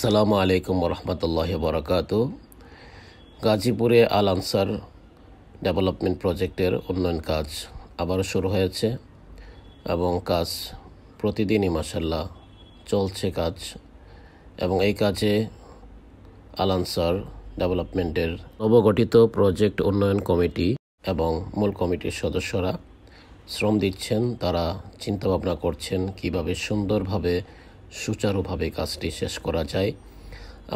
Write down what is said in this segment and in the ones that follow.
আসসালামু আলাইকুম রহমতুল্লাহি বারাকাতু। গাজীপুরে আল আনসার ডেভেলপমেন্ট প্রজেক্টের উন্নয়ন কাজ আবারও শুরু হয়েছে এবং কাজ প্রতিদিনই মাশাআল্লাহ চলছে কাজ। এবং এই কাজে আল আনসার ডেভেলপমেন্টের নবগঠিত প্রজেক্ট উন্নয়ন কমিটি এবং মূল কমিটির সদস্যরা শ্রম দিচ্ছেন। তারা চিন্তাভাবনা করছেন কিভাবে সুন্দরভাবে সুচারুভাবে কাজটি শেষ করা যায়।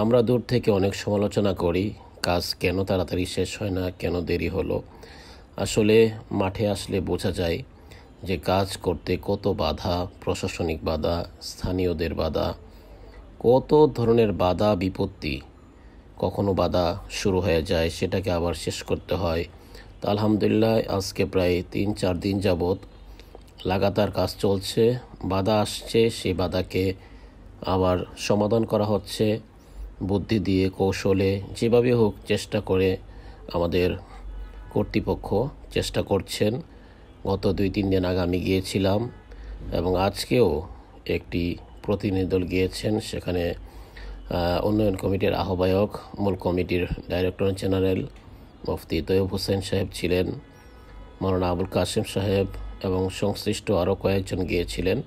আমরা দূর থেকে অনেক সমালোচনা করি, কাজ কেন তাড়াতাড়ি শেষ হয় না, কেন দেরি হলো। আসলে মাঠে আসলে বোঝা যায় যে কাজ করতে কত বাধা, প্রশাসনিক বাধা, স্থানীয়দের বাধা, কত ধরনের বাধা বিপত্তি। কখনো বাধা শুরু হয়ে যায়, সেটাকে আবার শেষ করতে হয়। তো আলহামদুলিল্লাহ আজকে প্রায় 3-4 দিন যাবৎ লাগাতার কাজ চলছে। বাধা আসছে, সেই বাধাকে আবার সমাধান করা হচ্ছে বুদ্ধি দিয়ে, কৌশলে, যেভাবে হোক চেষ্টা করে আমাদের কর্তৃপক্ষ চেষ্টা করছেন। গত 2-3 দিন আগে আমি গিয়েছিলাম এবং আজকেও একটি প্রতিনিধি দল গিয়েছেন। সেখানে উন্নয়ন কমিটির আহ্বায়ক, মূল কমিটির ডাইরেক্টর জেনারেল মুফতি তৈয়ব হোসেন সাহেব ছিলেন, মাওলানা আবুল কাসেম সাহেব এবং সংশ্লিষ্ট আরও কয়েকজন গিয়েছিলেন।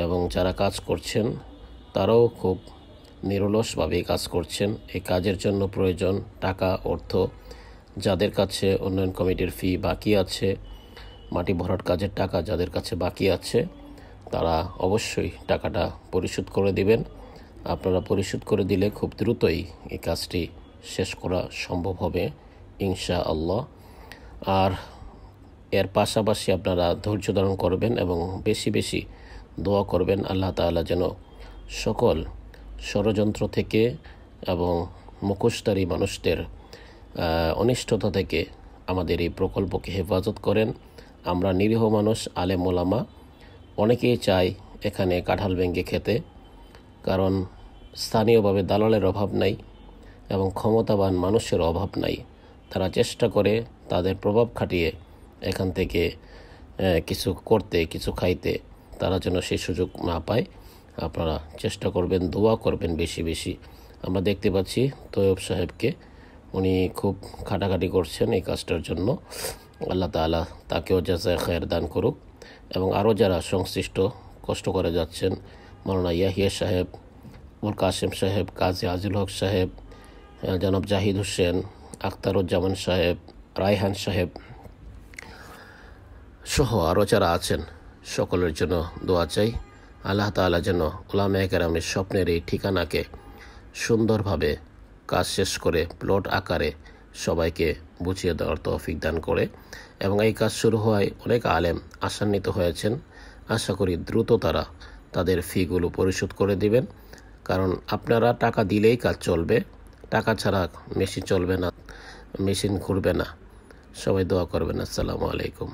এবং যারা কাজ করছেন তারাও খুব নিরলসভাবে কাজ করছেন। এই কাজের জন্য প্রয়োজন টাকা, অর্থ। যাদের কাছে উন্নয়ন কমিটির ফি বাকি আছে, মাটি ভরাট কাজের টাকা যাদের কাছে বাকি আছে, তারা অবশ্যই টাকাটা পরিশোধ করে দিবেন। আপনারা পরিশোধ করে দিলে খুব দ্রুতই এই কাজটি শেষ করা সম্ভব হবে ইনশাআল্লাহ। আর এর পাশাপাশি আপনারা ধৈর্য ধারণ করবেন এবং বেশি বেশি দোয়া করবেন আল্লাহ তাআলা যেন সকল ষড়যন্ত্র থেকে এবং মুখোশধারী মানুষদের অনিষ্টতা থেকে আমাদের এই প্রকল্পকে হেফাজত করেন। আমরা নিরীহ মানুষ, আলেম ওলামা অনেকেই চাই এখানে কাঁঠাল ভেঙে খেতে, কারণ স্থানীয়ভাবে দালালের অভাব নাই এবং ক্ষমতাবান মানুষের অভাব নাই। তারা চেষ্টা করে তাদের প্রভাব খাটিয়ে এখান থেকে কিছু করতে, কিছু খাইতে, তারা যেন সেই সুযোগ না পায়। আপনারা চেষ্টা করবেন, দোয়া করবেন বেশি বেশি। আমরা দেখতে পাচ্ছি তৈয়ব সাহেবকে, উনি খুব খাটাখাটি করছেন এই কাজটার জন্য। আল্লাহ তাআলা তাকেও জাযায়ে খায়ের দান করুক। এবং আরও যারা সংশ্লিষ্ট কষ্ট করে যাচ্ছেন, মাওলানা ইয়াহিয়া সাহেব, আবুল কাসেম সাহেব, কাজী আজিল হক সাহেব, জনাব জাহিদ হোসেন, আখতারুজ্জামান সাহেব, রায়হান সাহেব সহ আরও যারা আছেন, সকলের জন্য দোয়া চাই। আল্লাহ তাআলা যেন উলামায়ে কেরামের স্বপ্নের এই ঠিকানাকে সুন্দরভাবে কাজ শেষ করে প্লট আকারে সবাইকে বুঝিয়ে দেওয়ার তৌফিক দান করে। এবং এই কাজ শুরু হওয়ায় অনেক আলেম আশান্বিত হয়েছেন। আশা করি দ্রুত তারা তাদের ফিগুলো পরিশোধ করে দিবেন, কারণ আপনারা টাকা দিলেই কাজ চলবে। টাকা ছাড়া মেশিন চলবে না, মেশিন ঘুরবে না। সবাই দোয়া করবেন। আসসালামু আলাইকুম।